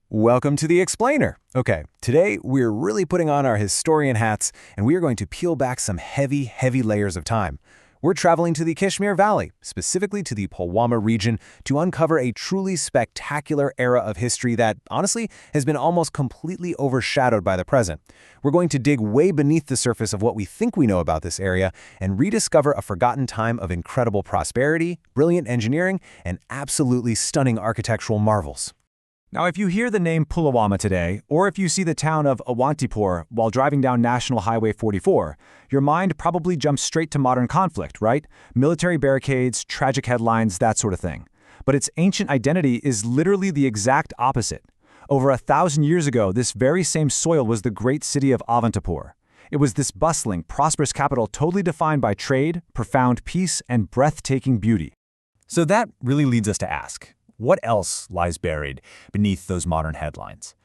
Welcome to the Explainer. Okay, today we're really putting on our historian hats and we are going to peel back some heavy layers of time. We're traveling to the Kashmir Valley, specifically to the Pulwama region, to uncover a truly spectacular era of history that, honestly, has been almost completely overshadowed by the present. We're going to dig way beneath the surface of what we think we know about this area and rediscover a forgotten time of incredible prosperity, brilliant engineering, and absolutely stunning architectural marvels. Now, if you hear the name Pulwama today, or if you see the town of Awantipora while driving down National Highway 44, your mind probably jumps straight to modern conflict, right? Military barricades, tragic headlines, that sort of thing. But its ancient identity is literally the exact opposite. Over 1,000 years ago, this very same soil was the great city of Awantipora. It was this bustling, prosperous capital totally defined by trade, profound peace, and breathtaking beauty. So that really leads us to ask, what else lies buried beneath those modern headlines?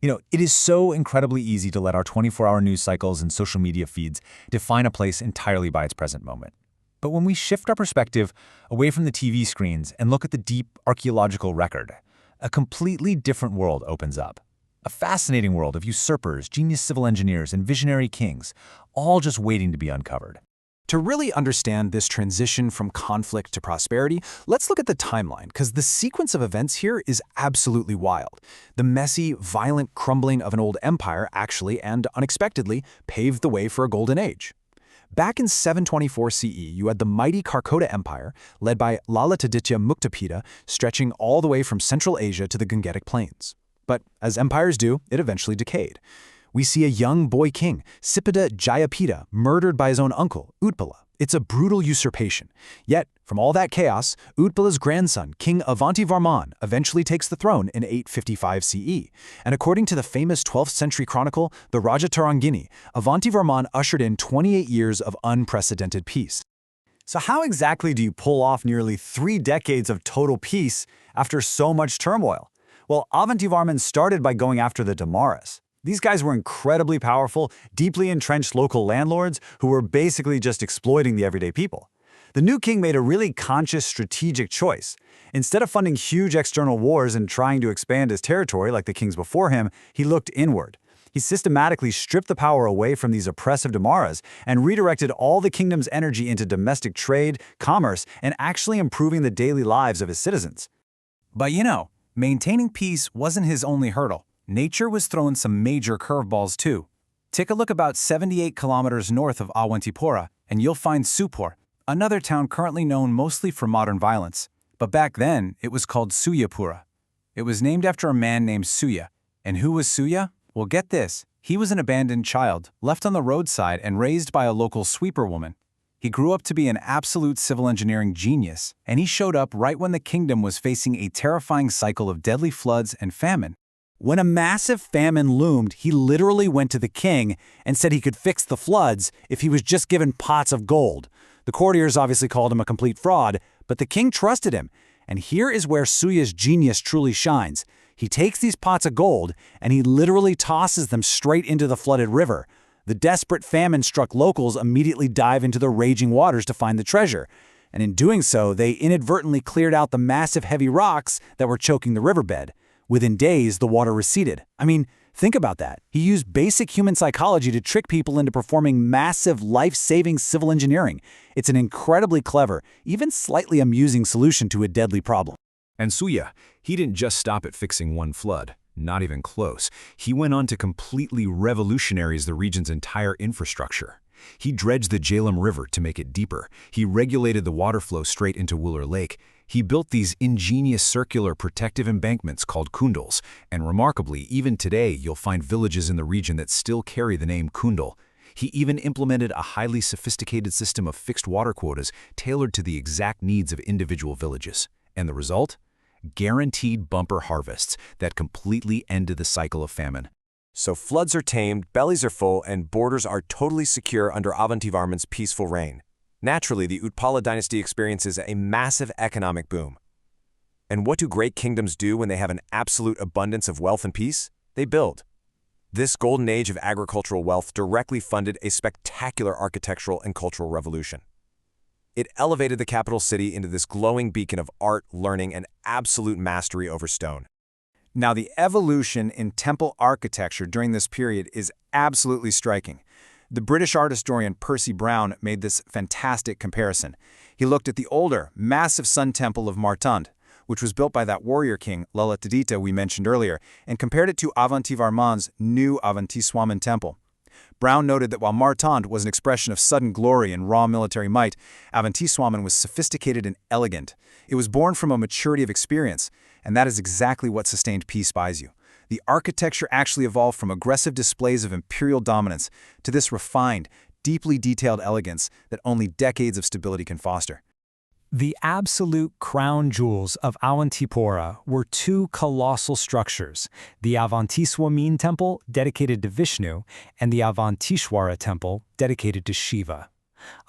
It is so incredibly easy to let our 24-hour news cycles and social media feeds define a place entirely by its present moment. But when we shift our perspective away from the TV screens and look at the deep archaeological record, a completely different world opens up. A fascinating world of usurpers, genius civil engineers, and visionary kings, all just waiting to be uncovered. To really understand this transition from conflict to prosperity, let's look at the timeline, because the sequence of events here is absolutely wild. The messy, violent crumbling of an old empire actually and unexpectedly paved the way for a golden age. Back in 724 CE, you had the mighty Karkota Empire, led by Lalitaditya Muktapida, stretching all the way from Central Asia to the Gangetic Plains. But as empires do, it eventually decayed. We see a young boy king, Sipada Jayapida, murdered by his own uncle, Utpala. It's a brutal usurpation. Yet, from all that chaos, Utpala's grandson, King Avantivarman, eventually takes the throne in 855 CE. And according to the famous 12th century chronicle, the Rajatarangini, Avantivarman ushered in 28 years of unprecedented peace. So how exactly do you pull off nearly 3 decades of total peace after so much turmoil? Well, Avantivarman started by going after the Damaras. These guys were incredibly powerful, deeply entrenched local landlords who were basically just exploiting the everyday people. The new king made a really conscious strategic choice. Instead of funding huge external wars and trying to expand his territory like the kings before him, he looked inward. He systematically stripped the power away from these oppressive Damaras and redirected all the kingdom's energy into domestic trade, commerce, and actually improving the daily lives of his citizens. But maintaining peace wasn't his only hurdle. Nature was throwing some major curveballs too. Take a look about 78 kilometers north of Awantipora, and you'll find Supor, another town currently known mostly for modern violence. But back then, it was called Suyyapura. It was named after a man named Suyya. And who was Suyya? Well, get this. He was an abandoned child, left on the roadside and raised by a local sweeper woman. He grew up to be an absolute civil engineering genius, and he showed up right when the kingdom was facing a terrifying cycle of deadly floods and famine. When a massive famine loomed, he literally went to the king and said he could fix the floods if he was just given pots of gold. The courtiers obviously called him a complete fraud, but the king trusted him. And here is where Suyya's genius truly shines. He takes these pots of gold and he literally tosses them straight into the flooded river. The desperate famine-struck locals immediately dive into the raging waters to find the treasure. And in doing so, they inadvertently cleared out the massive heavy rocks that were choking the riverbed. Within days, the water receded. I mean, think about that. He used basic human psychology to trick people into performing massive, life-saving civil engineering. It's an incredibly clever, even slightly amusing solution to a deadly problem. And Suyya, he didn't just stop at fixing one flood. Not even close. He went on to completely revolutionize the region's entire infrastructure. He dredged the Jhelum River to make it deeper. He regulated the water flow straight into Wular Lake. He built these ingenious circular protective embankments called kundals, and remarkably, even today you'll find villages in the region that still carry the name Kundal. He even implemented a highly sophisticated system of fixed water quotas tailored to the exact needs of individual villages. And the result? Guaranteed bumper harvests that completely ended the cycle of famine. So floods are tamed, bellies are full, and borders are totally secure under Avantivarman's peaceful reign. Naturally, the Utpala dynasty experiences a massive economic boom. And what do great kingdoms do when they have an absolute abundance of wealth and peace? They build. This golden age of agricultural wealth directly funded a spectacular architectural and cultural revolution. It elevated the capital city into this glowing beacon of art, learning, and absolute mastery over stone. Now, the evolution in temple architecture during this period is absolutely striking. The British art historian Percy Brown made this fantastic comparison. He looked at the older, massive sun temple of Martand, which was built by that warrior king, Lalitadita, we mentioned earlier, and compared it to Avantivarman's new Avantiswamin Temple. Brown noted that while Martand was an expression of sudden glory and raw military might, Avantiswamin was sophisticated and elegant. It was born from a maturity of experience, and that is exactly what sustained peace buys you. The architecture actually evolved from aggressive displays of imperial dominance to this refined, deeply detailed elegance that only decades of stability can foster. The absolute crown jewels of Awantipora were two colossal structures, the Avantiswamin Temple, dedicated to Vishnu, and the Avantishwara Temple, dedicated to Shiva.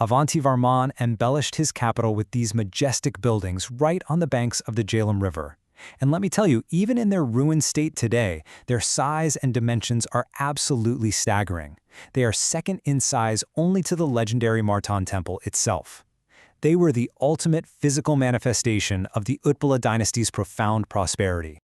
Avantivarman embellished his capital with these majestic buildings right on the banks of the Jhelum River. And let me tell you, even in their ruined state today, their size and dimensions are absolutely staggering. They are second in size only to the legendary Martand Temple itself. They were the ultimate physical manifestation of the Utpala dynasty's profound prosperity.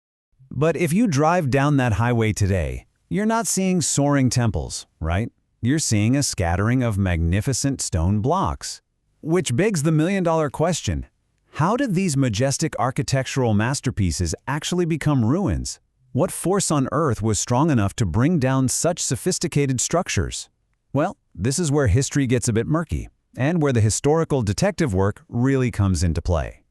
But if you drive down that highway today, you're not seeing soaring temples, right? You're seeing a scattering of magnificent stone blocks. Which begs the million-dollar question: how did these majestic architectural masterpieces actually become ruins? What force on earth was strong enough to bring down such sophisticated structures? Well, this is where history gets a bit murky, and where the historical detective work really comes into play.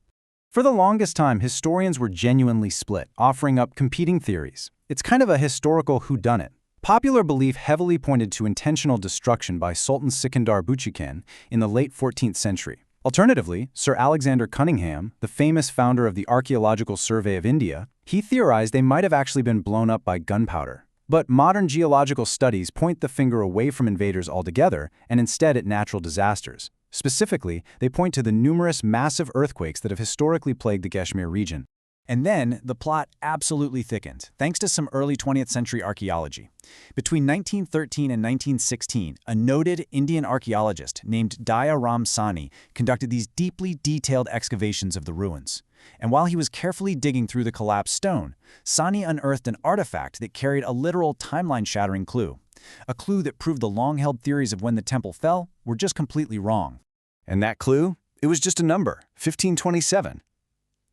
For the longest time, historians were genuinely split, offering up competing theories. It's kind of a historical whodunit. Popular belief heavily pointed to intentional destruction by Sultan Sikandar Butshikan in the late 14th century. Alternatively, Sir Alexander Cunningham, the famous founder of the Archaeological Survey of India, he theorized they might have actually been blown up by gunpowder. But modern geological studies point the finger away from invaders altogether and instead at natural disasters. Specifically, they point to the numerous massive earthquakes that have historically plagued the Kashmir region. And then, the plot absolutely thickened, thanks to some early 20th century archaeology. Between 1913 and 1916, a noted Indian archaeologist named Daya Ram Sani conducted these deeply detailed excavations of the ruins. And while he was carefully digging through the collapsed stone, Sani unearthed an artifact that carried a literal timeline-shattering clue. A clue that proved the long-held theories of when the temple fell were just completely wrong. And that clue? It was just a number, 1527.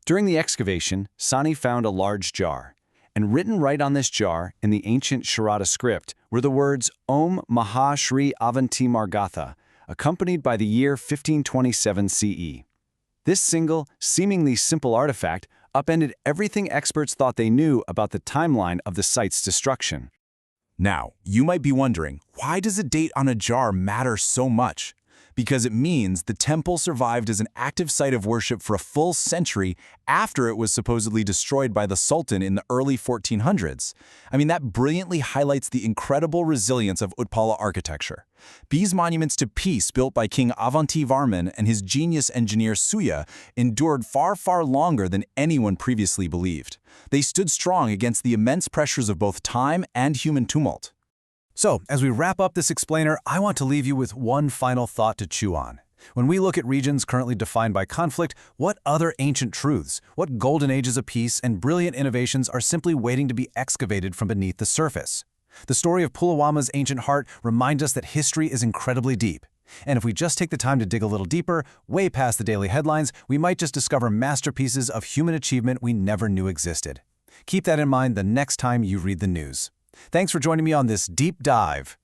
During the excavation, Sani found a large jar, and written right on this jar in the ancient Sharada script were the words Om Maha Shri Avanti Margatha, accompanied by the year 1527 CE. This single, seemingly simple artifact upended everything experts thought they knew about the timeline of the site's destruction. Now, you might be wondering, why does a date on a jar matter so much? Because it means the temple survived as an active site of worship for a full century after it was supposedly destroyed by the Sultan in the early 1400s. I mean, that brilliantly highlights the incredible resilience of Utpala architecture. These monuments to peace built by King Avantivarman and his genius engineer Suyya endured far, far longer than anyone previously believed. They stood strong against the immense pressures of both time and human tumult. So, as we wrap up this explainer, I want to leave you with one final thought to chew on. When we look at regions currently defined by conflict, what other ancient truths, what golden ages of peace and brilliant innovations are simply waiting to be excavated from beneath the surface? The story of Pulwama's ancient heart reminds us that history is incredibly deep. And if we just take the time to dig a little deeper, way past the daily headlines, we might just discover masterpieces of human achievement we never knew existed. Keep that in mind the next time you read the news. Thanks for joining me on this deep dive.